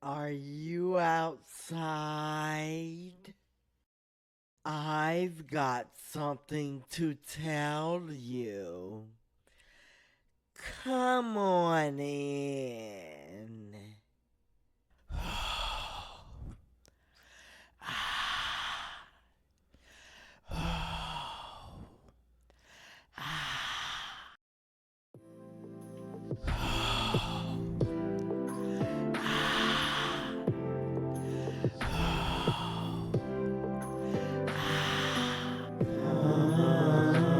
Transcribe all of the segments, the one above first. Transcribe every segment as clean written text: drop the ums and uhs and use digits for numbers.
Are you outside? I've got something to tell you. Come on in.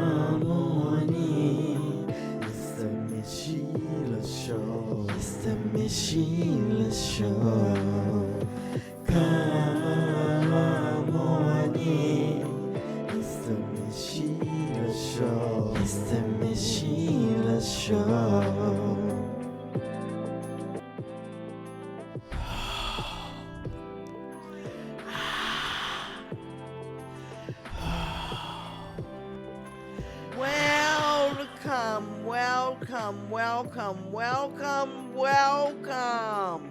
Come on in. It's the MsSheila Show. It's the MsSheila Show. Come on in. It's the MsSheila Show. It's the MsSheila Show. Welcome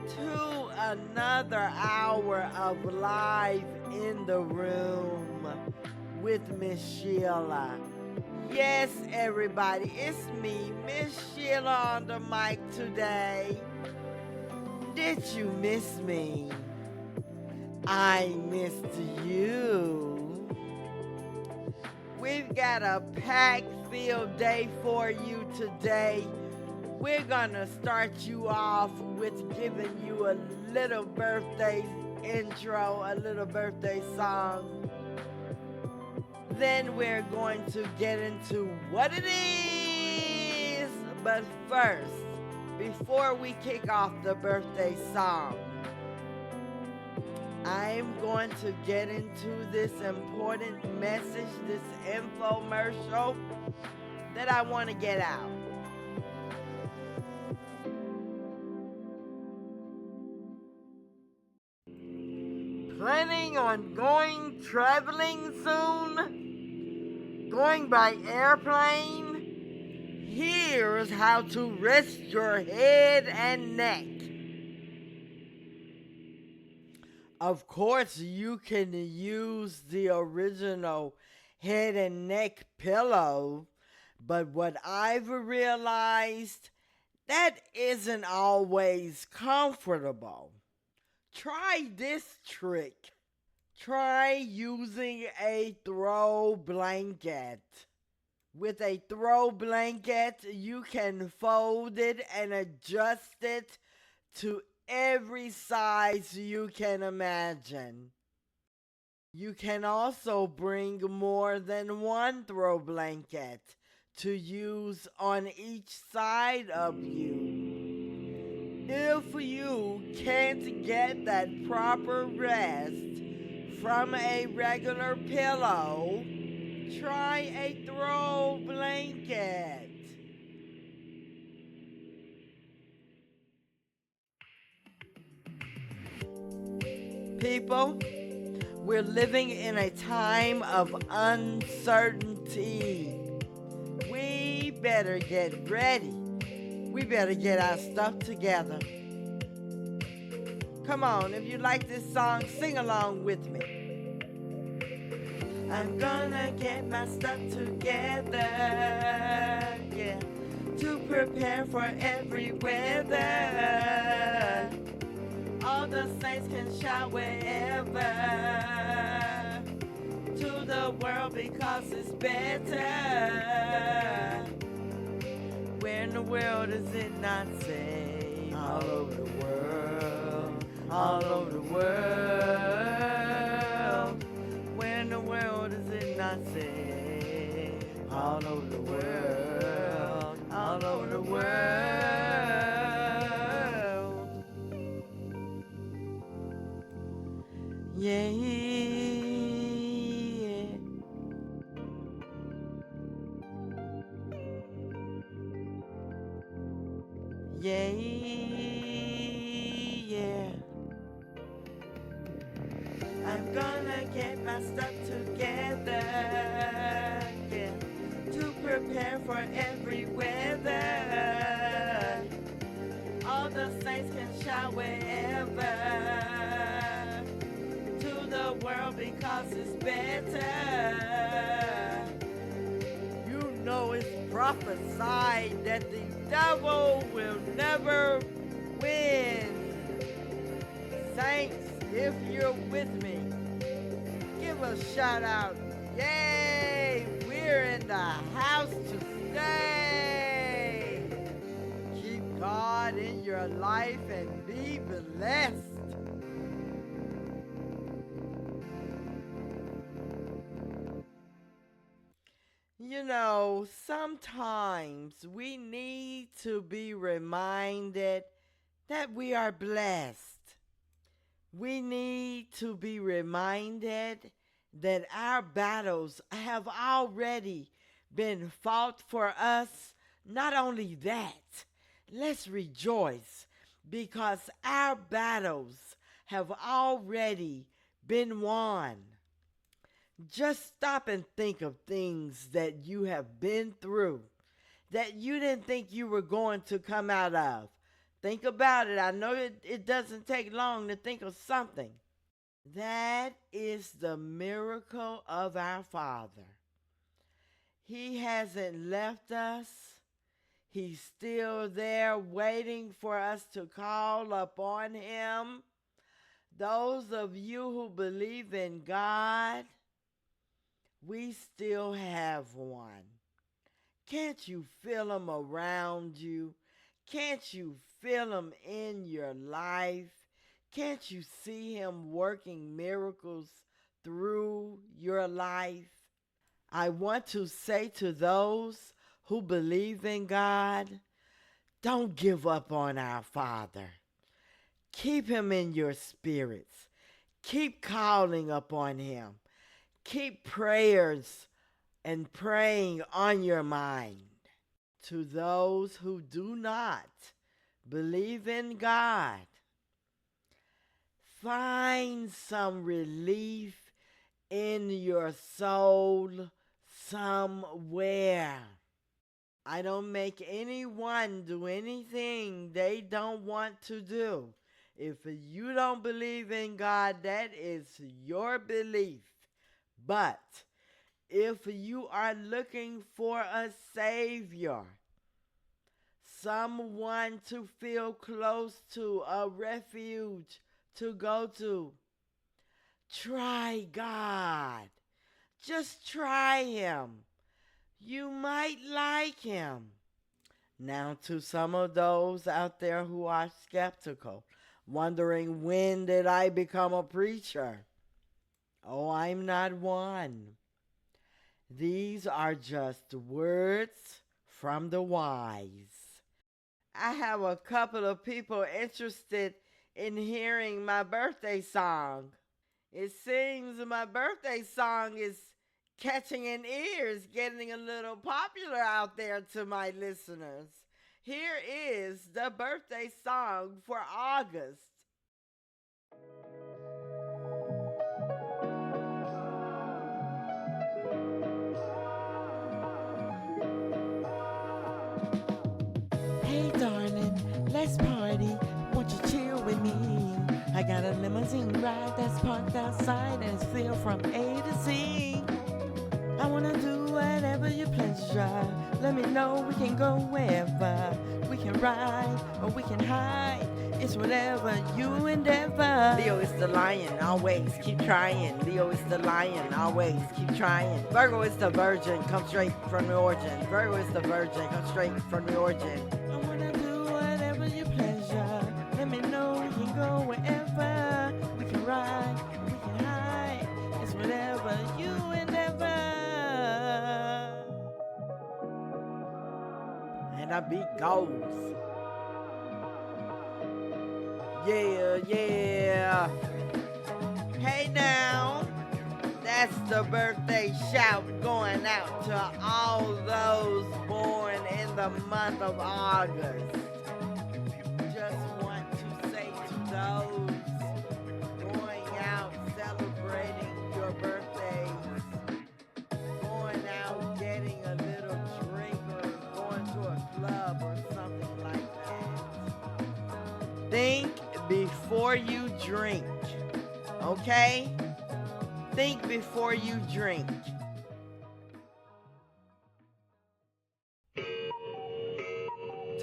to another hour of Live in the Room with MsSheila. Yes, everybody, it's me, MsSheila, on the mic today. Did you miss me? I missed you. We've got a pack-filled day for you today. We're gonna start you off with giving you a little birthday intro, a little birthday song. Then we're going to get into what it is. But first, before we kick off the birthday song, I'm going to get into this important message, this infomercial that I want to get out. Planning on traveling soon? Going by airplane? Here's how to rest your head and neck. Of course, you can use the original head and neck pillow, but what I've realized, that isn't always comfortable. Try this trick. Try using a throw blanket. With a throw blanket, you can fold it and adjust it to every size you can imagine. You can also bring more than one throw blanket to use on each side of you. If you can't get that proper rest from a regular pillow, try a throw blanket. People, we're living in a time of uncertainty. We better get ready. We better get our stuff together. Come on, if you like this song, sing along with me. I'm gonna get my stuff together, yeah, to prepare for every weather. All the saints can shout wherever to the world because it's better. Where in the world is it not safe? All over the world, all over the world. Where in the world is it not safe? All over the world, all over the world. Yeah. Yeah, yeah. I'm gonna get my stuff together, yeah, to prepare for every weather. All the saints can shout wherever to the world because it's better. You know it's prophesied that the devil will never win. Saints, if you're with me, give a shout out. Yay! We're in the house to stay. Keep God in your life and be blessed. You know, sometimes we need to be reminded that we are blessed. We need to be reminded that our battles have already been fought for us. Not only that, let's rejoice because our battles have already been won. Just stop and think of things that you have been through that you didn't think you were going to come out of. Think about it. I know it doesn't take long to think of something. That is the miracle of our Father. He hasn't left us. He's still there waiting for us to call upon him. Those of you who believe in God, we still have one. Can't you feel him around you? Can't you feel him in your life? Can't you see him working miracles through your life? I want to say to those who believe in God, don't give up on our Father. Keep him in your spirits. Keep calling upon him. Keep prayers and praying on your mind. To those who do not believe in God, find some relief in your soul somewhere. I don't make anyone do anything they don't want to do. If you don't believe in God, that is your belief. But if you are looking for a Savior, someone to feel close to, a refuge to go to, try God. Just try him. You might like him. Now to some of those out there who are skeptical, wondering when did I become a preacher? Oh, I'm not one. These are just words from the wise. I have a couple of people interested in hearing my birthday song. It seems my birthday song is catching in ears, getting a little popular out there to my listeners. Here is the birthday song for August. Hey darling, let's party. Won't you chill with me? I got a limousine ride that's parked outside and it's filled from A to Z. I wanna do whatever you pleasure. Let me know, we can go wherever. We can ride or we can hide. It's whatever you endeavor. Leo is the lion, always keep trying. Leo is the lion, always keep trying. Virgo is the virgin, come straight from the origin. Virgo is the virgin, come straight from the origin. I wanna do whatever you pleasure. Let me know, we can go wherever. We can ride, we can hide. It's whatever you endeavor. And our beat goes. Yeah, yeah. Hey now, that's the birthday shout going out to all those born in the month of August. Just want to say to those going out celebrating your birthdays, going out getting a little drink or going to a club or something like that. Think before you drink. Okay? Think before you drink.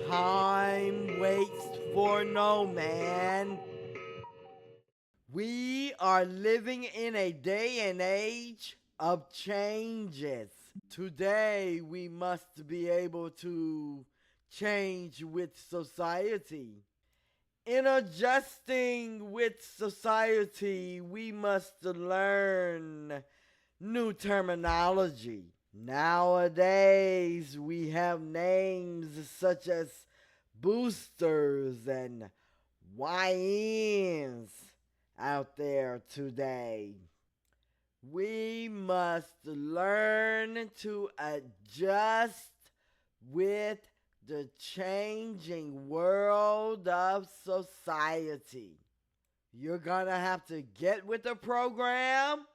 Time waits for no man. We are living in a day and age of changes. Today, we must be able to change with society. In adjusting with society, we must learn new terminology. Nowadays, we have names such as boosters and YNs out there today. We must learn to adjust with the changing world of society. You're gonna have to get with the program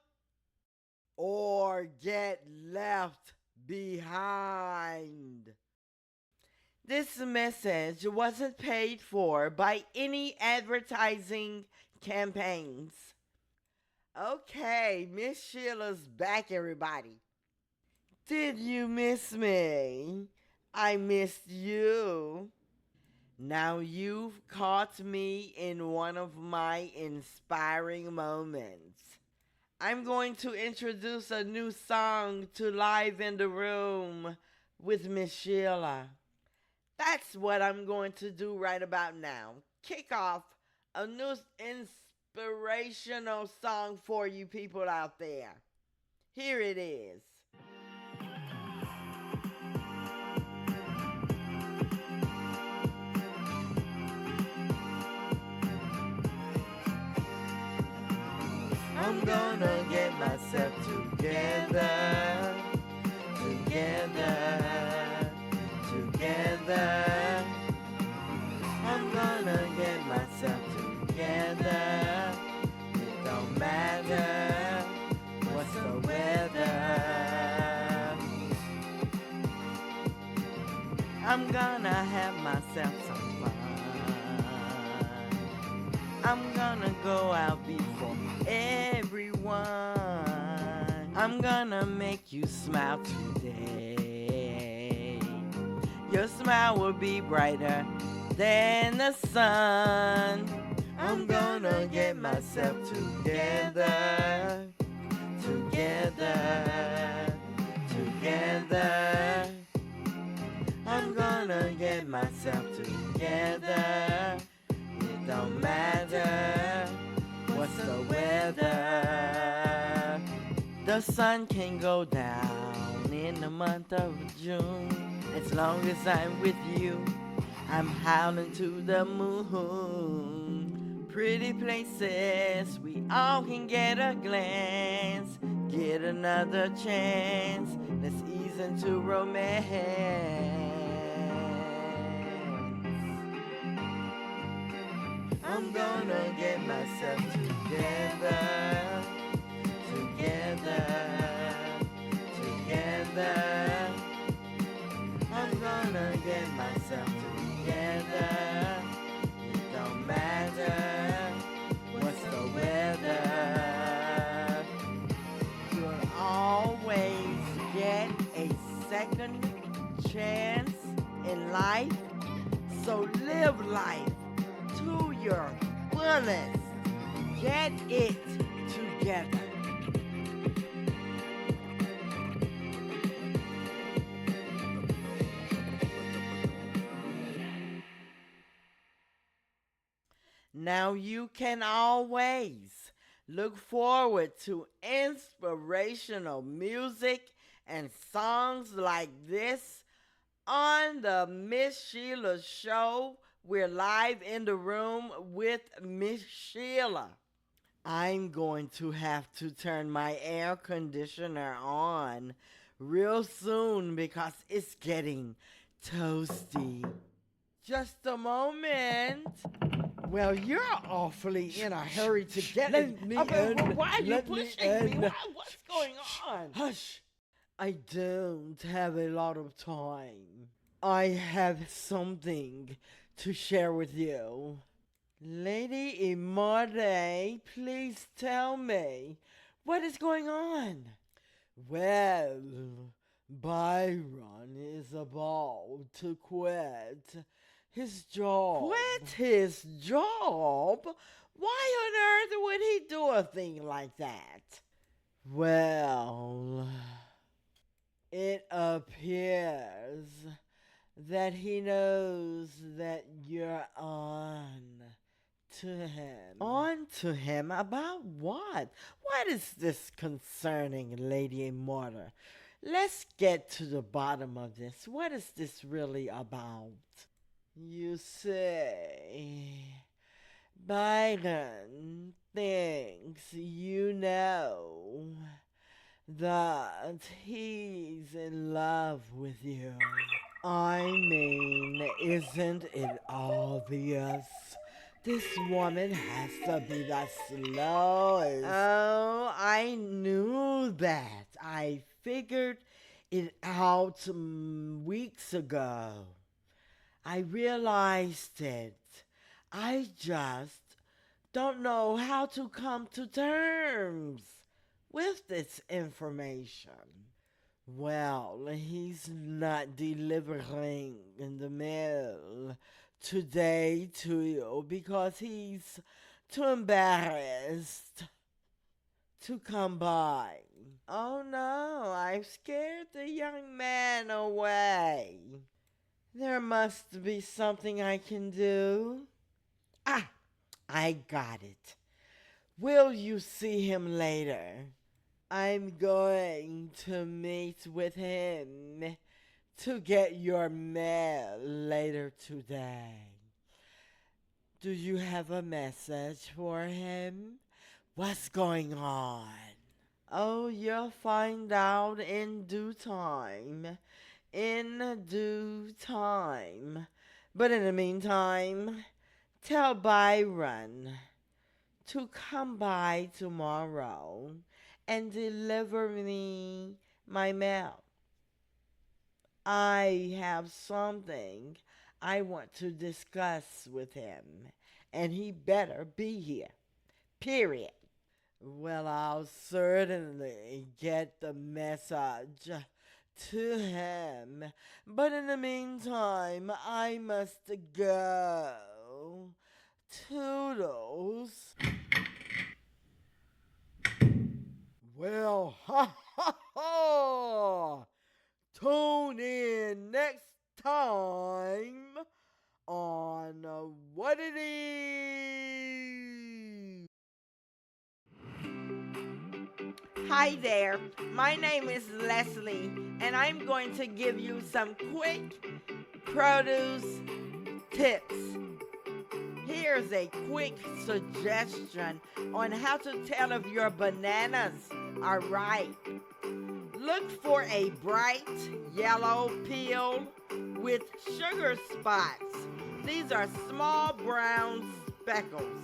or get left behind. This message wasn't paid for by any advertising campaigns. Okay, MsSheila's back, everybody. Did you miss me? I missed you. Now you've caught me in one of my inspiring moments. I'm going to introduce a new song to Live in the Room with MsSheila. That's what I'm going to do right about now. Kick off a new inspirational song for you people out there. Here it is. I'm gonna get myself together, together, together. I'm gonna get myself together. It don't matter what's the weather. I'm gonna have myself some fun. I'm gonna go out before everyone. I'm gonna make you smile today. Your smile will be brighter than the sun. I'm gonna get myself together, together, together. I'm gonna get myself together. It don't matter what's the weather. The sun can go down in the month of June. As long as I'm with you, I'm howling to the moon. Pretty places we all can get a glance. Get another chance. Let's ease into romance. I'm gonna get myself together, together, together. I'm gonna get myself together. It don't matter what's the weather. You'll always get a second chance in life. So live life to your fullest. Get it together. Now you can always look forward to inspirational music and songs like this on the MsSheila Show. We're live in the room with MsSheila. I'm going to have to turn my air conditioner on real soon because it's getting toasty. Just a moment. Well, you're awfully in a hurry to get me in. Why are you pushing me? What's going on? Hush. I don't have a lot of time. I have something to share with you. Lady Immorte, please tell me, what is going on? Well, Byron is about to quit his job. Quit his job? Why on earth would he do a thing like that? Well, it appears that he knows that you're on to him. On to him? About what? What is this concerning, Lady Immorta? Let's get to the bottom of this. What is this really about? You see, Byron thinks you know that he's in love with you. I mean, isn't it obvious? This woman has to be the slowest. Oh, I knew that. I figured it out weeks ago. I realized it. I just don't know how to come to terms with this information. Well, he's not delivering in the mail today to you because he's too embarrassed to come by. Oh no, I've scared the young man away. There must be something I can do. Ah, I got it. Will you see him later? I'm going to meet with him to get your mail later today. Do you have a message for him? What's going on? Oh, you'll find out in due time. In due time. But in the meantime, tell Byron to come by tomorrow and deliver me my mail. I have something I want to discuss with him, and he better be here. Period. Well, I'll certainly get the message to him, but in the meantime, I must go. Toodles. Well, ha ha ha! Tune in next time on What It Is. Hi there, my name is Leslie, and I'm going to give you some quick produce tips. Here's a quick suggestion on how to tell if your bananas are ripe. Look for a bright yellow peel with sugar spots. These are small brown speckles.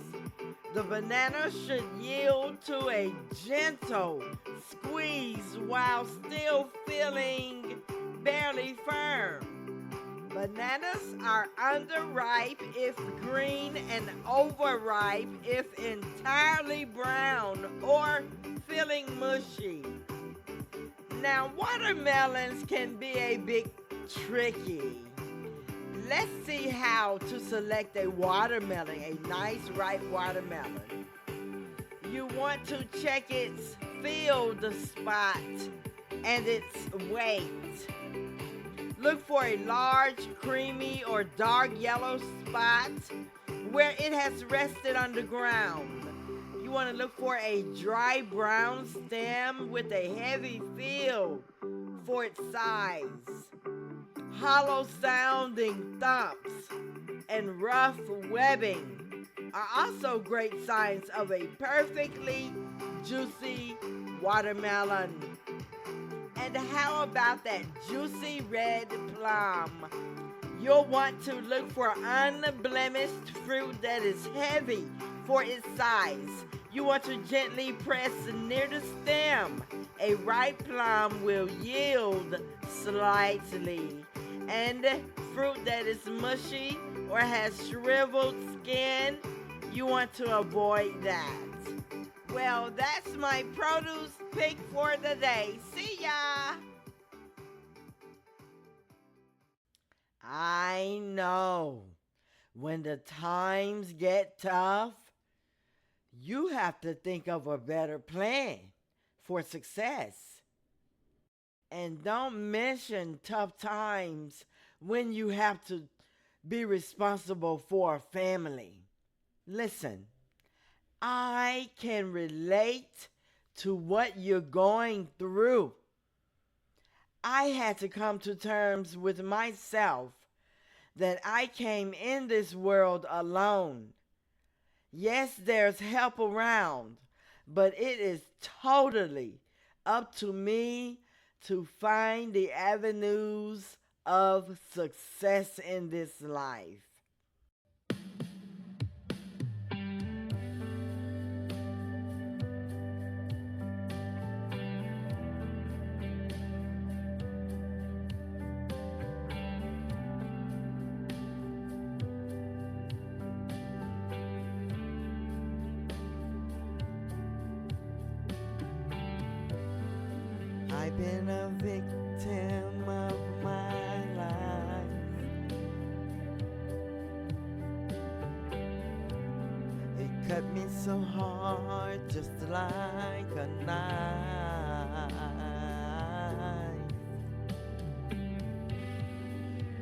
The banana should yield to a gentle squeeze while still feeling barely firm. Bananas are underripe if green and overripe if entirely brown or feeling mushy. Now, watermelons can be a bit tricky. Let's see how to select a watermelon, a nice ripe watermelon. You want to check its field spot and its weight. Look for a large, creamy, or dark yellow spot where it has rested on the ground. You want to look for a dry brown stem with a heavy feel for its size. Hollow sounding thumps and rough webbing are also great signs of a perfectly juicy watermelon. And how about that juicy red plum? You'll want to look for unblemished fruit that is heavy for its size. You want to gently press near the stem. A ripe plum will yield slightly. And fruit that is mushy or has shriveled skin You want to avoid that. Well, that's my produce pick for the day. See ya! I know when the times get tough, you have to think of a better plan for success. And don't mention tough times when you have to be responsible for a family. Listen, I can relate to what you're going through. I had to come to terms with myself that I came in this world alone. Yes, there's help around, but it is totally up to me to find the avenues of success in this life. I've been a victim of my life. It cut me so hard, just like a knife.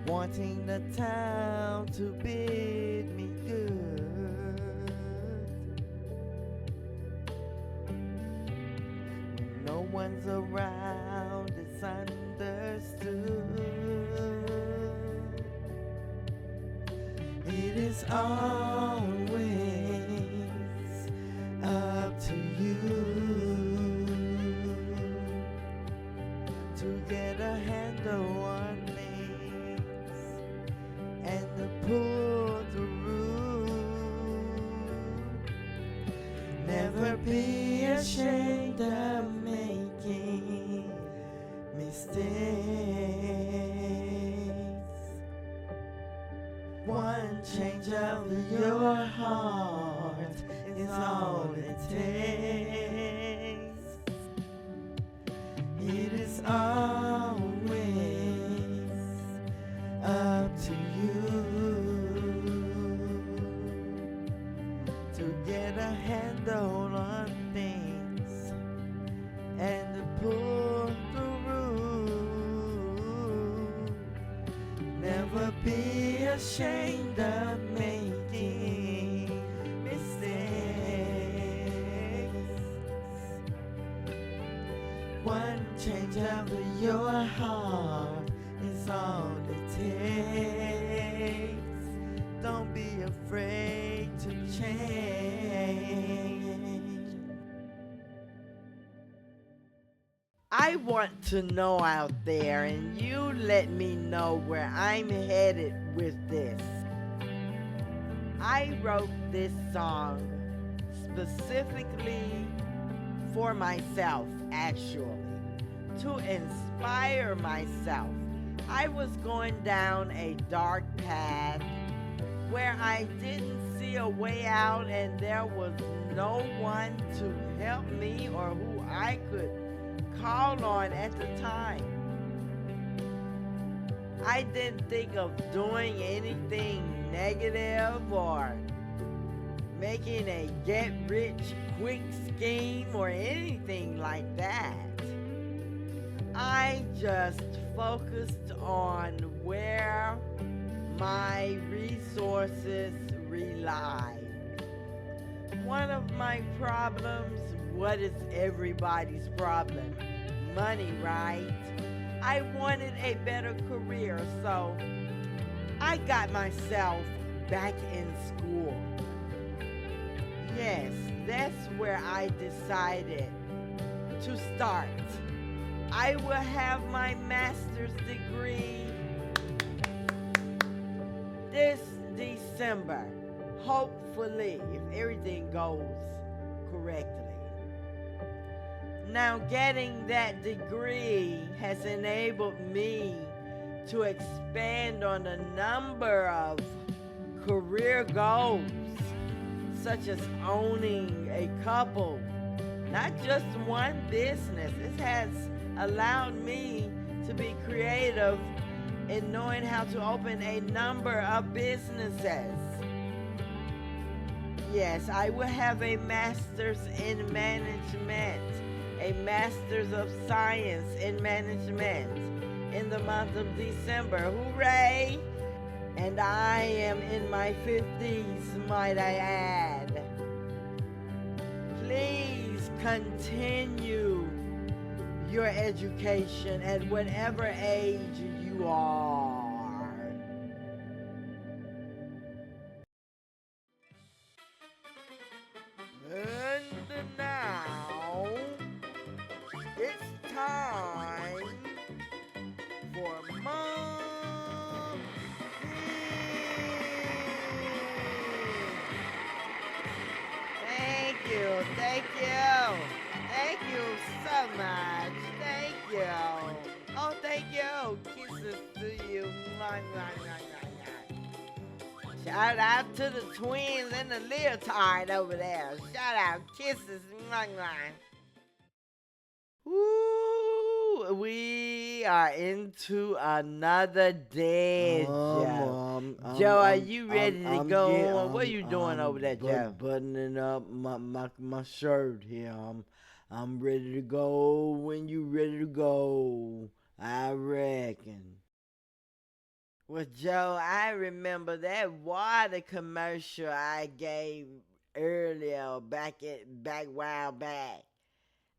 Wanting the town to bid me good. When no one's around, it's understood. It is always up to you to get a handle on things and to pull through. Never be ashamed of making mistakes. One change of your heart is all it takes. It is always up to you to get a handle on things and to pull through. Never be ashamed of making mistakes. One change of your heart is all it takes. Don't be afraid to change. I want to know out there, and you let me know where I'm headed with this. I wrote this song specifically for myself, actually, to inspire myself. I was going down a dark path where I didn't see a way out, and there was no one to help me or who I could call on at the time. I didn't think of doing anything negative or making a get-rich-quick scheme or anything like that. I just focused on where my resources rely. One of my problems, what is everybody's problem? Money, right? I wanted a better career, so I got myself back in school. Yes, that's where I decided to start. I will have my master's degree this December, hopefully, if everything goes correctly. Now, getting that degree has enabled me to expand on a number of career goals, such as owning a couple, not just one business. It has allowed me to be creative in knowing how to open a number of businesses. Yes, I will have a master's in management, a master's of science in management in the month of December. Hooray! And I am in my 50s, might I add. Please continue your education at whatever age you are. And now it's time for Mom Thank you, thank you, thank you so much, thank you. Oh, thank you. Kisses to you. Mwah, mwah, mwah, mwah, mwah. Shout out to the twins and the leotard over there. Shout out, kisses. Mwah, mwah. Woo! We are into another day, Joe. Joe, are you ready to go on? What are you doing over there, Joe? Buttoning up my shirt here. I'm ready to go when you ready to go, I reckon. Well, Joe, I remember that water commercial I gave earlier back a while back.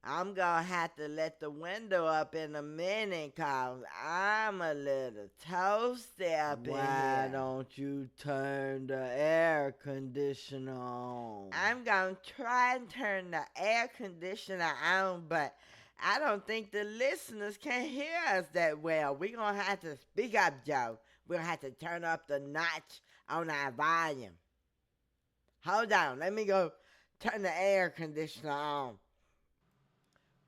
I'm gonna have to let the window up in a minute, cause I'm a little toasty up in here. Why don't you turn the air conditioner on? I'm gonna try and turn the air conditioner on, but I don't think the listeners can hear us that well. We're gonna have to speak up, Joe. We're gonna have to turn up the notch on our volume. Hold on, let me go turn the air conditioner on.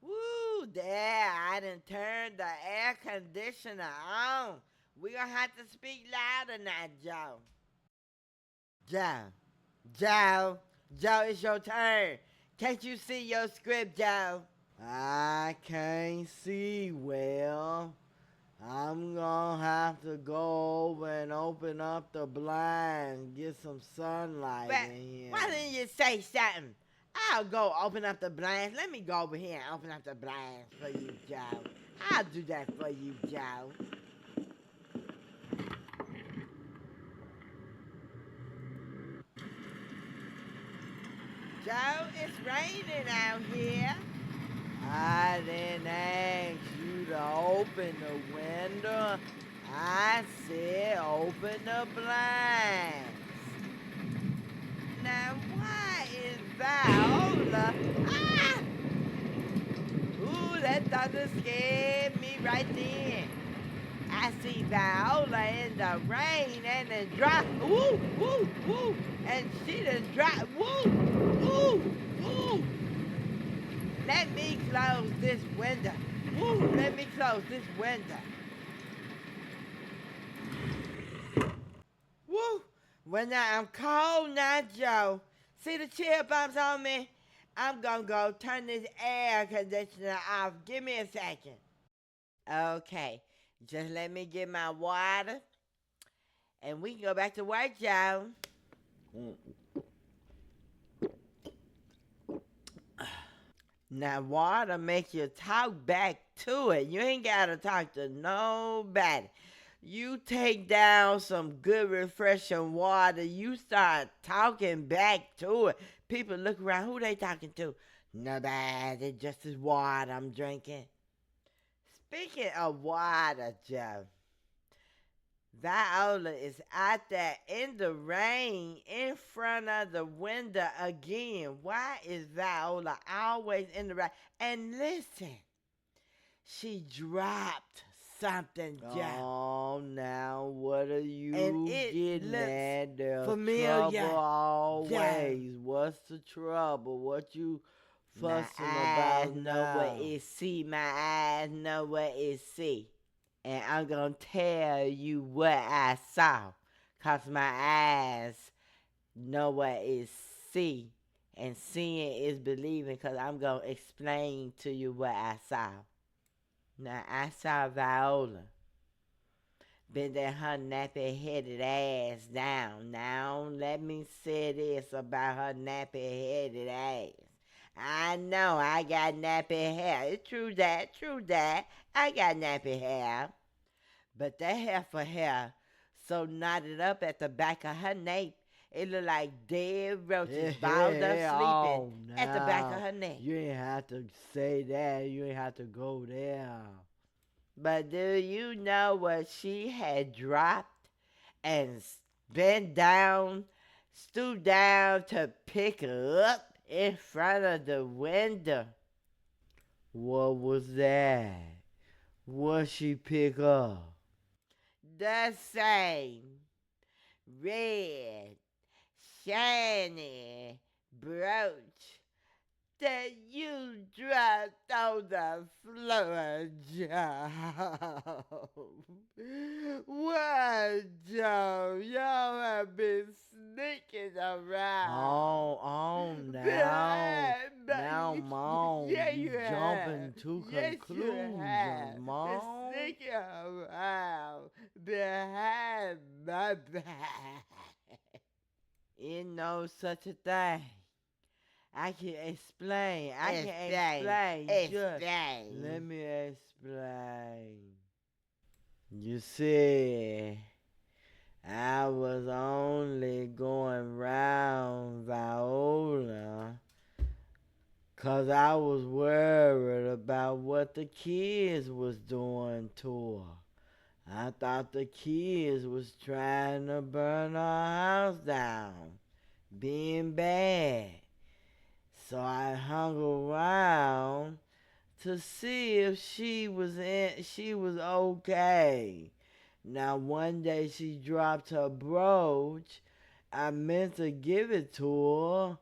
Woo, there, I done turned the air conditioner on. We're gonna have to speak louder now, Joe. Joe, it's your turn. Can't you see your script, Joe? I can't see well. I'm gonna have to go over and open up the blinds, get some sunlight in here. Why didn't you say something? I'll go open up the blinds. Let me go over here and open up the blinds for you, Joe. I'll do that for you, Joe. Joe, it's raining out here. I didn't ask you to open the window. I said open the blinds. Now, why is Viola? Ah! Ooh, that thunder scared me right then. I see Viola in the rain and then drop. Woo, woo, woo. And she done dropped. Woo, woo, woo. Let me close this window. Woo, let me close this window. Woo. Well, now I'm cold now, Joe. See the chill bumps on me? I'm gonna go turn this air conditioner off. Give me a second. Okay, just let me get my water, and we can go back to work, Joe. Now, water makes you talk back to it. You ain't gotta talk to nobody. You take down some good refreshing water, you start talking back to it. People look around, who they talking to? Nobody, just this water I'm drinking. Speaking of water, Joe, Viola is out there in the rain in front of the window again. Why is Viola always in the rain? And listen, she dropped something, Joe. Oh, now what are you getting at? There's familiar. Trouble always. Yeah. What's the trouble? What you fussing my eyes about know now? what it see. My eyes know what it see. And I'm going to tell you what I saw. Because my eyes know what it see. And seeing is believing, because I'm going to explain to you what I saw. Now, I saw Viola bending her nappy-headed ass down. Now, let me say this about her nappy-headed ass. I know I got nappy hair. It's true that. I got nappy hair. But that heifer hair so knotted up at the back of her neck, it looked like dead roaches balled up sleeping at the back of her neck. You ain't have to say that. You ain't have to go there. But do you know what she had dropped and bent down, stooped down to pick up in front of the window? What was that? What she pick up? The same red, shiny brooch that you dropped on the floor, Joe. What, Joe? Y'all have been sneaking around. Now, Mom, yeah, you jumping to conclusions, Mom. Sneaking around behind my back. Ain't no such a thing. I can explain. Explain. Let me explain. You see, I was only going round Viola 'cause I was worried about what the kids was doing to her. I thought the kids was trying to burn our house down, being bad. So I hung around to see if she was okay. Now one day she dropped her brooch. I meant to give it to her,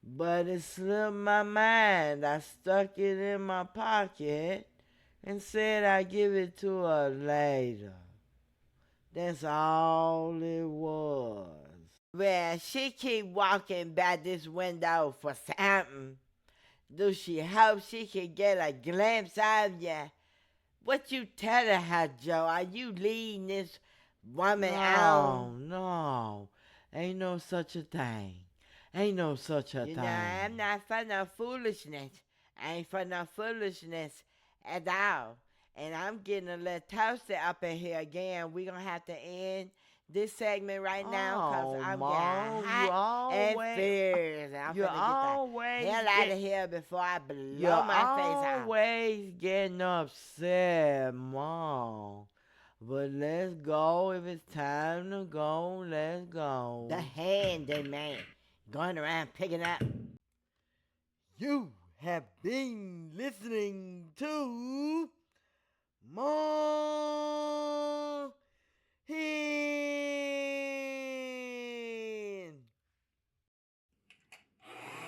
but it slipped my mind. I stuck it in my pocket and said I'd give it to her later. That's all it was. Well, she keep walking by this window for something. Do she hope she can get a glimpse of you? What you telling her, Joe? Are you leading this woman out? No. Ain't no such a thing. Ain't no such a thing. You know, I'm not for no foolishness. I ain't for no foolishness at all. And I'm getting a little toasted up in here again. We're going to have to end this segment right now because I'm Mom, getting hot and fierce. And I'm you finna get the hell out of here before I blow my face out. You're always getting upset, Mom. But let's go. If it's time to go, let's go. The handyman going around picking up. You have been listening to Mom Hen.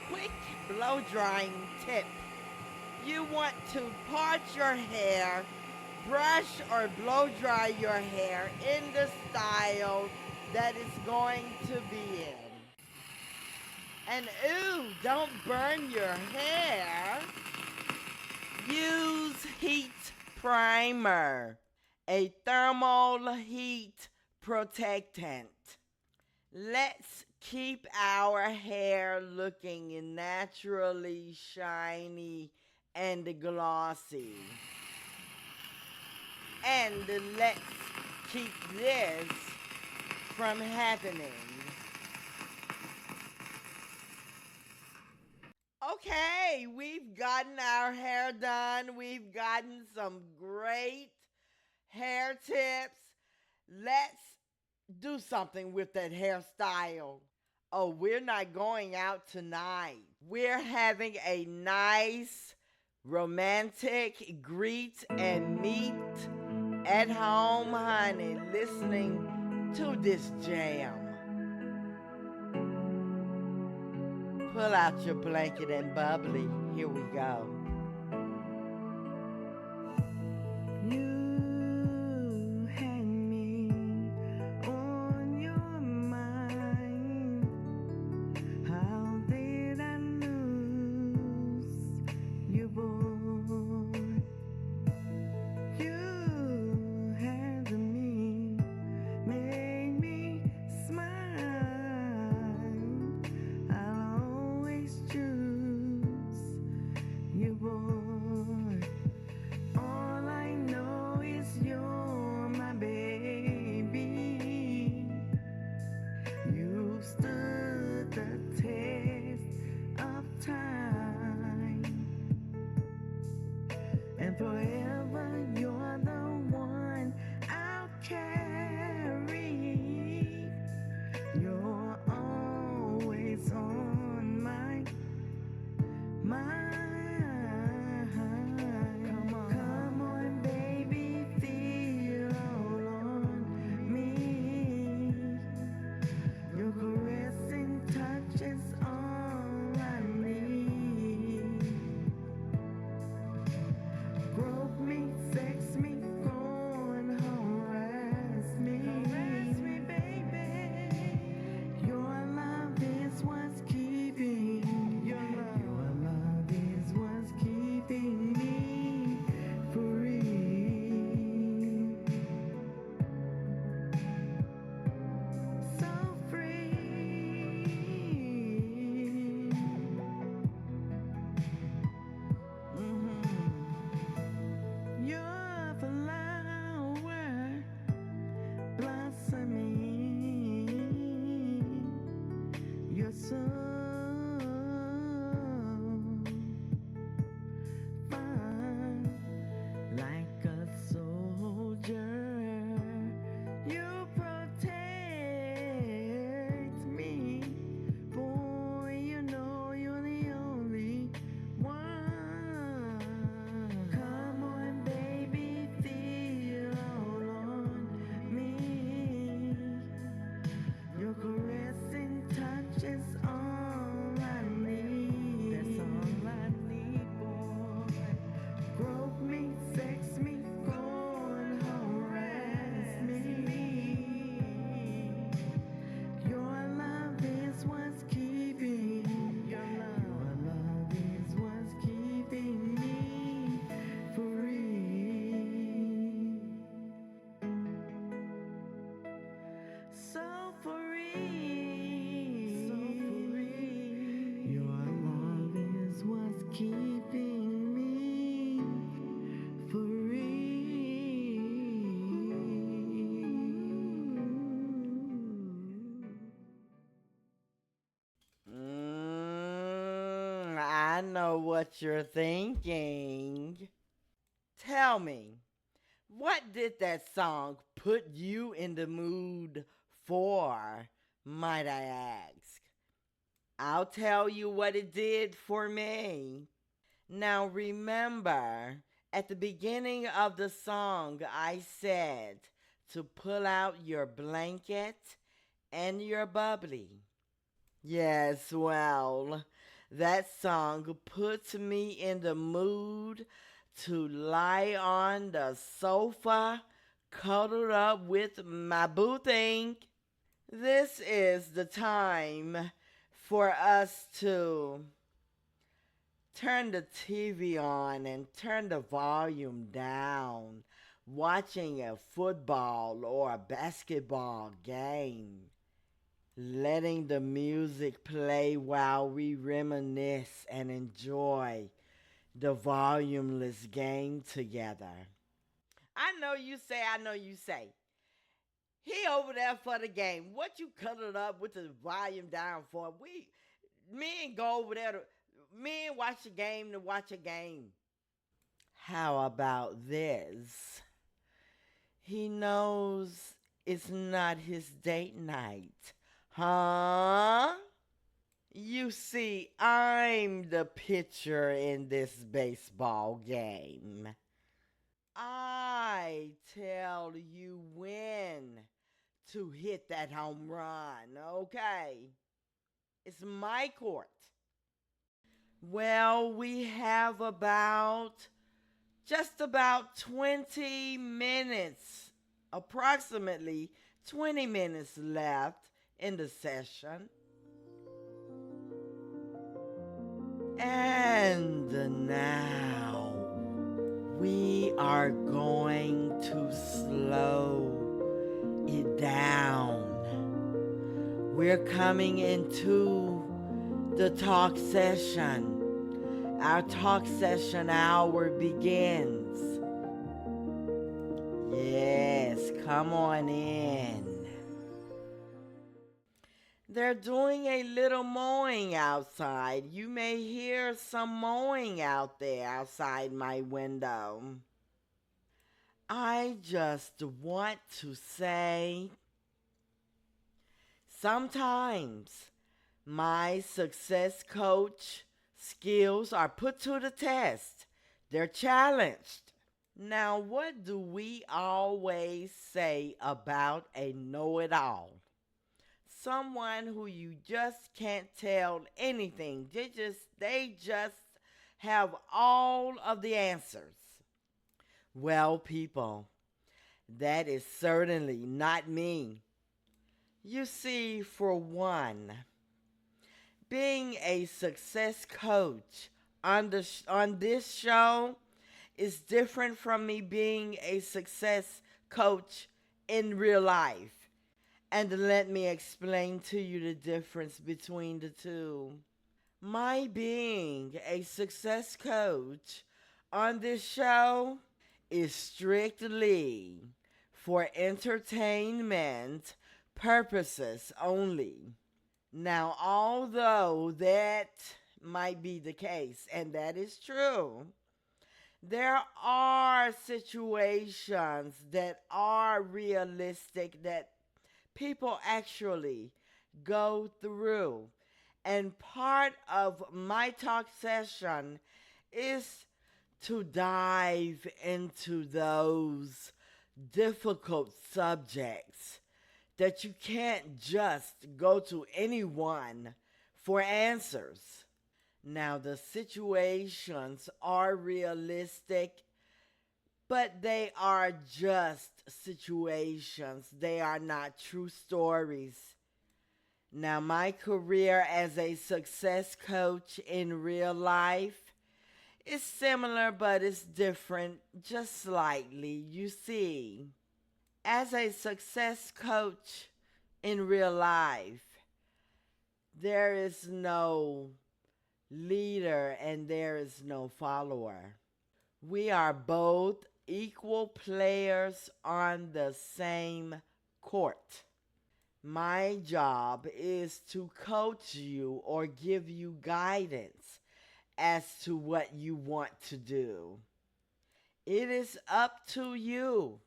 Quick blow drying tip. You want to part your hair, brush or blow dry your hair in the style that it's going to be in. And ooh, don't burn your hair. Use heat primer, a thermal heat protectant. Let's keep our hair looking naturally shiny and glossy. And let's keep this from happening. Okay, we've gotten our hair done. We've gotten some great hair tips. Let's do something with that hairstyle. Oh, we're not going out tonight. We're having a nice romantic greet and meet at home, honey, listening to this jam. Pull out your blanket and bubbly. Here we go. You had me on your mind. How Come on, baby, feel all on me. Your caressing touch is all I need. Grope me, sex me, go and harass me. Harass me, baby. Your love is what's keeping. Your love is what's keeping me free. So free. You're a flower blossoming. You're so fine, like a soldier. You protect me. Boy, you know you're the only one. Come on, baby, feel all on me. Your caressing touch is all I need. That's all I need, boy. Grope me, sex me, go and harass me. Your love is what's keeping. Your love is what's keeping me free. So free. So free. Your love is what's keeping me I know what you're thinking. Tell me, what did that song put you in the mood for, might I ask? I'll tell you what it did for me. Now remember, at the beginning of the song, I said to pull out your blanket and your bubbly. Yes, well, that song puts me in the mood to lie on the sofa, cuddled up with my boo thing. This is the time for us to turn the TV on and turn the volume down, watching a football or a basketball game, letting the music play while we reminisce and enjoy the volumeless game together. I know you say, he over there for the game. What you cuddled up with the volume down for? Me and go over there me and watch a game to watch a game. How about this? He knows it's not his date night. Huh? You see, I'm the pitcher in this baseball game. I tell you when to hit that home run, okay? It's my court. Well, we have just about 20 minutes, approximately 20 minutes left in the session. And now we are going to slow it down. We're coming into the talk session. Our talk session hour begins. Yes, come on in. They're doing a little mowing outside. You may hear some mowing out there outside my window. I just want to say, sometimes my success coach Skills are put to the test, they're challenged. Now, what do we always say about a know it all? Someone who you just can't tell anything. They just have all of the answers. Well, people, that is certainly not me. You see, for one, being a success coach on this show is different from me being a success coach in real life. And let me explain to you the difference between the two. My being a success coach on this show is strictly for entertainment purposes only. Now, although that might be the case, and that is true, there are situations that are realistic that people actually go through. And part of my talk session is to dive into those difficult subjects that you can't just go to anyone for answers. Now, the situations are realistic, but they are just situations. They are not true stories. Now, my career as a success coach in real life is similar, but it's different just slightly. You see, as a success coach in real life, there is no leader and there is no follower. We are both equal players on the same court. My job is to coach you or give you guidance as to what you want to do. It is up to you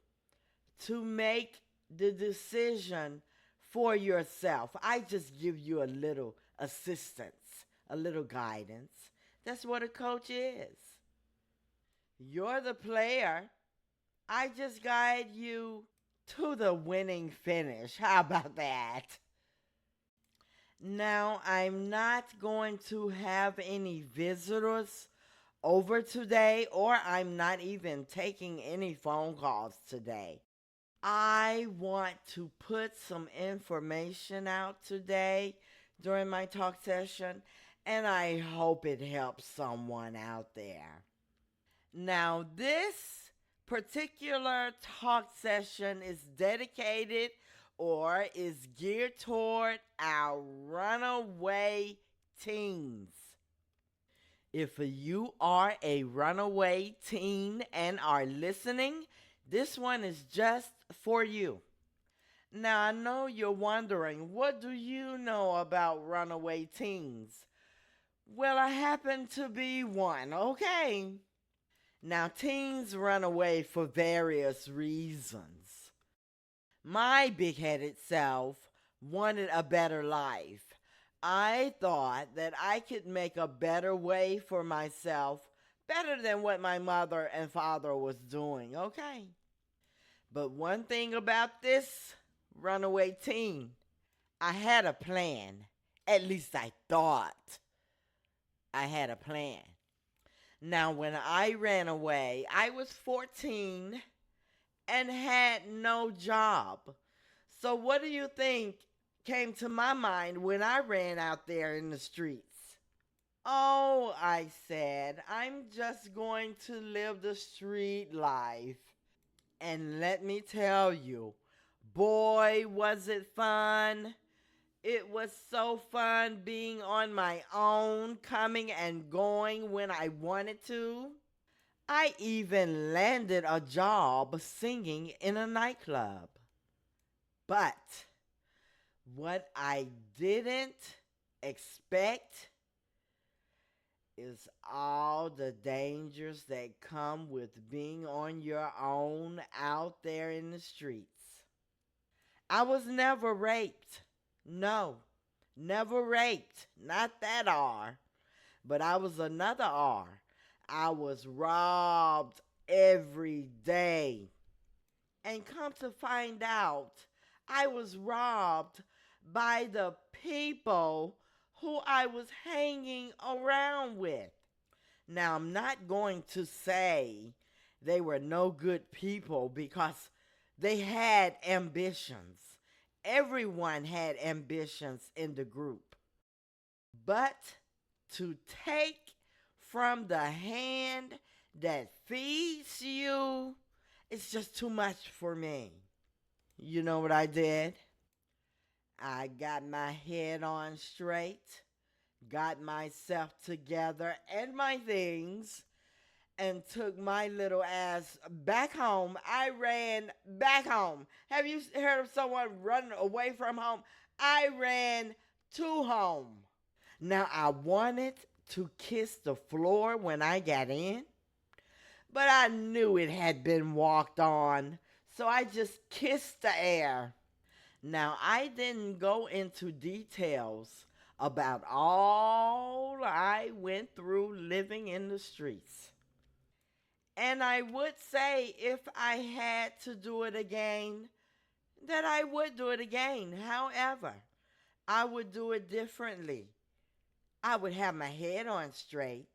to make the decision for yourself. I just give you a little assistance, a little guidance. That's what a coach is. You're the player. I just guide you to the winning finish. How about that? Now, I'm not going to have any visitors over today, or I'm not even taking any phone calls today. I want to put some information out today during my talk session, and I hope it helps someone out there. Now, this particular talk session is dedicated or is geared toward our runaway teens. If you are a runaway teen and are listening, this one is just for you. Now, I know you're wondering, what do you know about runaway teens? Well, I happen to be one, okay? Now, teens run away for various reasons. My big headed self wanted a better life. I thought that I could make a better way for myself, better than what my mother and father was doing, okay? But one thing about this runaway teen, I had a plan. At least I thought I had a plan. Now, when I ran away, I was 14 and had no job. So, what do you think came to my mind when I ran out there in the streets? Oh, I said, I'm just going to live the street life. And let me tell you, boy, was it fun. It was so fun being on my own, coming and going when I wanted to. I even landed a job singing in a nightclub. But what I didn't expect is all the dangers that come with being on your own out there in the streets. I was never raped. No, never raped. Not that R. But I was another R. I was robbed every day. And come to find out, I was robbed by the people who I was hanging around with. Now, I'm not going to say they were no good people because they had ambitions. Everyone had ambitions in the group. But to take from the hand that feeds you, it's just too much for me. You know what I did? I got my head on straight, got myself together and my things, and took my little ass back home. I ran back home. Have you heard of someone running away from home? I ran to home. Now, I wanted to kiss the floor when I got in, but I knew it had been walked on, so I just kissed the air. Now, I didn't go into details about all I went through living in the streets. And I would say if I had to do it again, that I would do it again. However, I would do it differently. I would have my head on straight.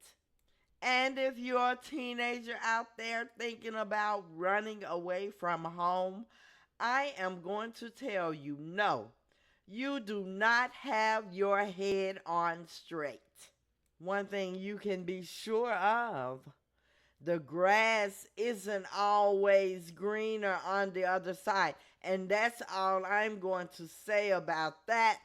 And if you're a teenager out there thinking about running away from home, I am going to tell you no, you do not have your head on straight. One thing you can be sure of, the grass isn't always greener on the other side. And that's all I'm going to say about that.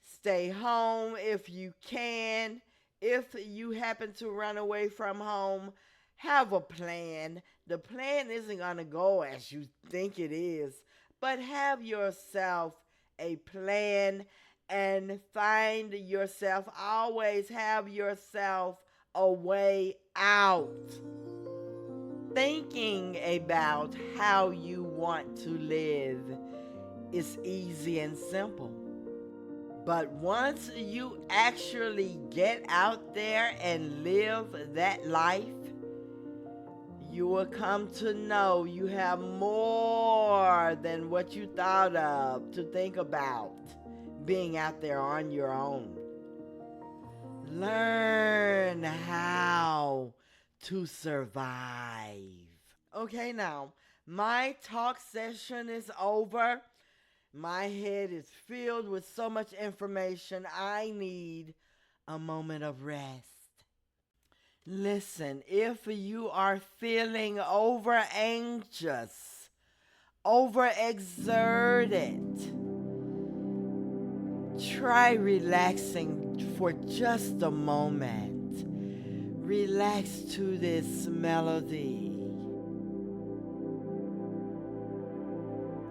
Stay home if you can. If you happen to run away from home, have a plan. The plan isn't going to go as you think it is, but have yourself a plan and find yourself, always have yourself a way out. Thinking about how you want to live is easy and simple. But once you actually get out there and live that life, you will come to know you have more than what you thought of to think about being out there on your own. Learn how to survive. Okay, now, my talk session is over. My head is filled with so much information. I need a moment of rest. Listen, if you are feeling over anxious, over exerted, try relaxing for just a moment. Relax to this melody.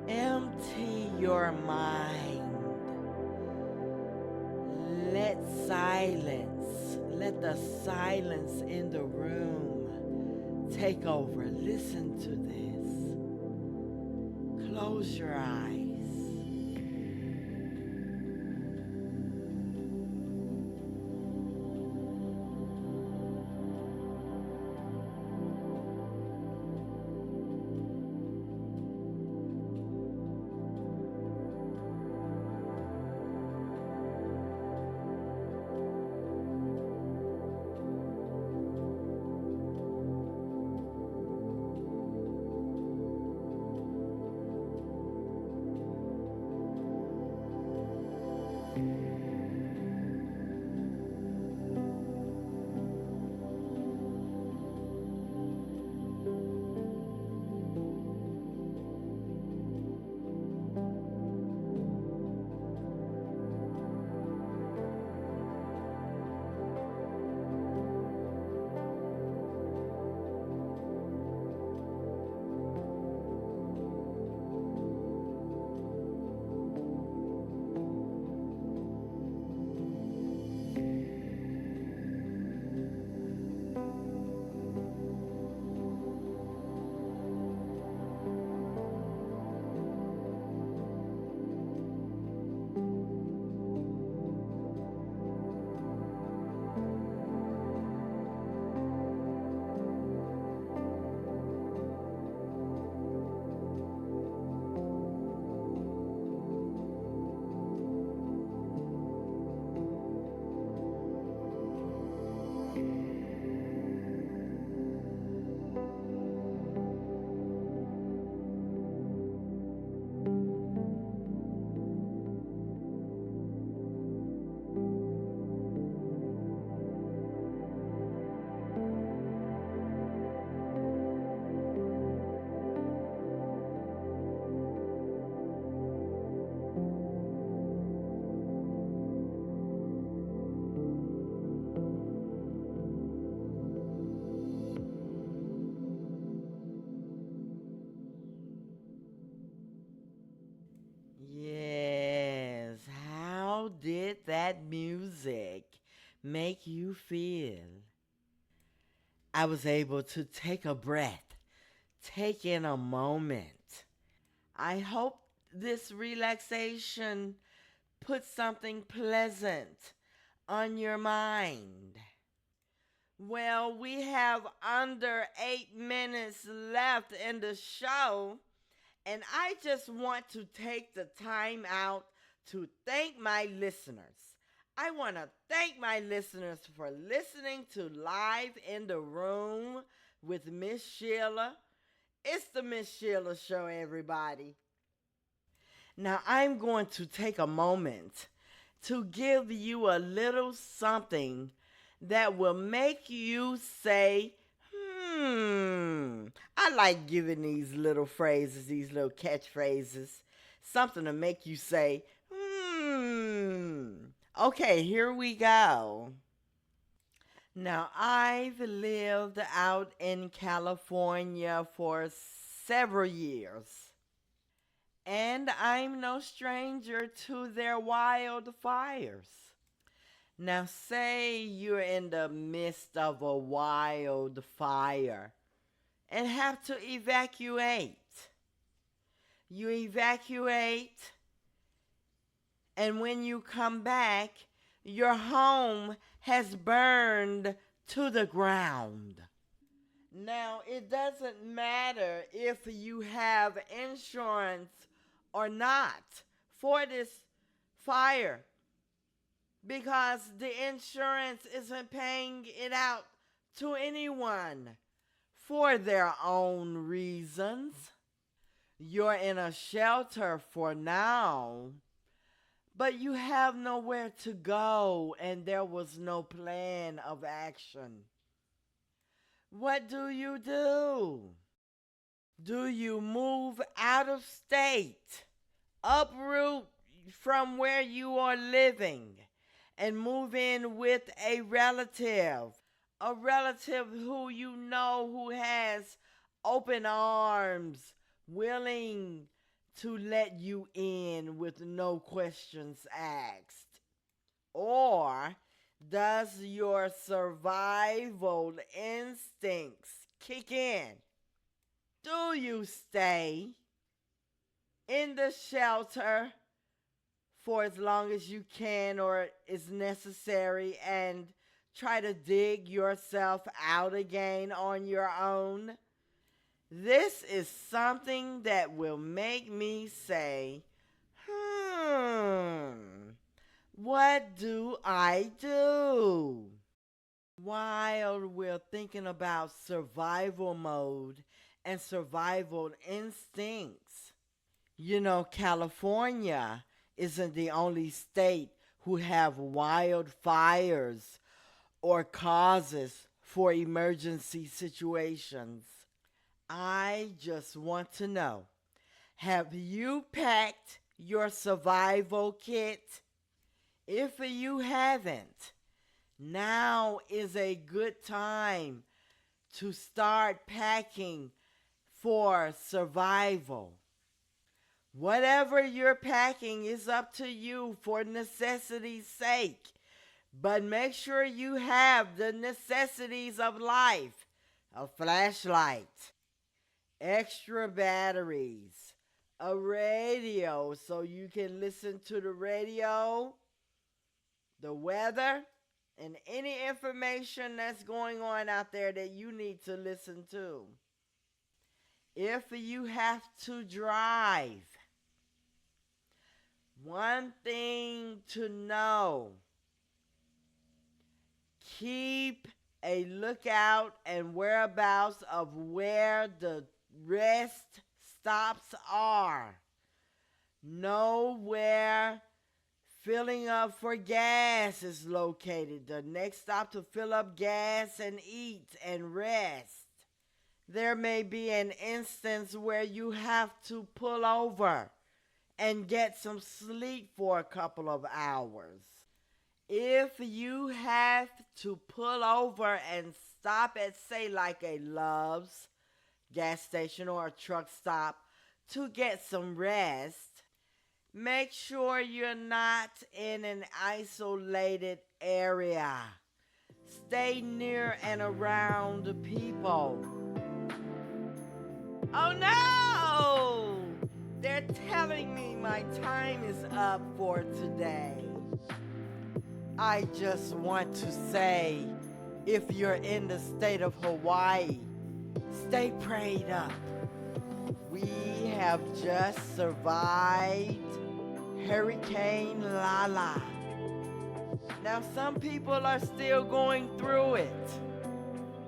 Empty your mind. Let the silence in the room take over. Listen to this. Close your eyes. that music make you feel? I was able to take a breath, take in a moment. I hope this relaxation puts something pleasant on your mind. Well, we have under 8 minutes left in the show, and I just want to take the time out to thank my listeners. I want to thank my listeners for listening to Live in the Room with MsSheila. It's the MsSheila Show, everybody. Now, I'm going to take a moment to give you a little something that will make you say, I like giving these little phrases, these little catchphrases, something to make you say, Okay, here we go. Now, I've lived out in California for several years, and I'm no stranger to their wildfires. Now, say you're in the midst of a wildfire and have to evacuate. You evacuate, and when you come back, your home has burned to the ground. Now, it doesn't matter if you have insurance or not for this fire, because the insurance isn't paying it out to anyone for their own reasons. You're in a shelter for now, but you have nowhere to go and there was no plan of action. What do you do? Do you move out of state, uproot from where you are living, and move in with a relative who you know who has open arms, willing to let you in with no questions asked? Or does your survival instincts kick in? Do you stay in the shelter for as long as you can or is necessary and try to dig yourself out again on your own? This is something that will make me say, what do I do? While we're thinking about survival mode and survival instincts, you know, California isn't the only state who have wildfires or causes for emergency situations. I just want to know, have you packed your survival kit? If you haven't, now is a good time to start packing for survival. Whatever you're packing is up to you for necessity's sake, but make sure you have the necessities of life: a flashlight, extra batteries, a radio so you can listen to the radio, the weather, and any information that's going on out there that you need to listen to. If you have to drive, one thing to know: keep a lookout and whereabouts of where the rest stops are. Know where filling up for gas is located. The next stop to fill up gas and eat and rest. There may be an instance where you have to pull over and get some sleep for a couple of hours. If you have to pull over and stop at, say, like a Love's gas station or a truck stop to get some rest, Make sure you're not in an isolated area. Stay near and around people. Oh no! They're telling me my time is up for today. I just want to say, if you're in the state of Hawaii, stay prayed up. We have just survived Hurricane Lala. Now, some people are still going through it.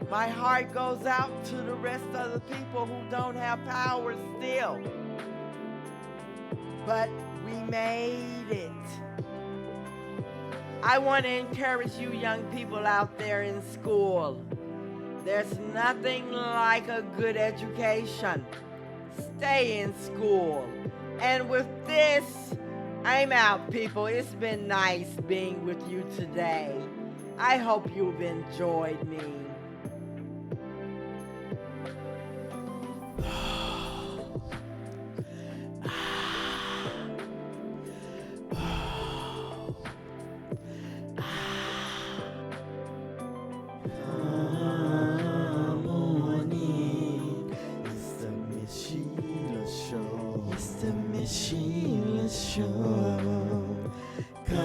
My heart goes out to the rest of the people who don't have power still. But we made it. I want to encourage you young people out there in school. There's nothing like a good education. Stay in school. And with this, I'm out, people. It's been nice being with you today. I hope you've enjoyed me. MsSheila Show. Come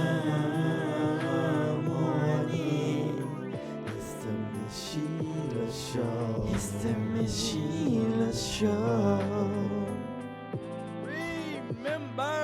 on in. It's the MsSheila Show. It's the MsSheila Show. Remember,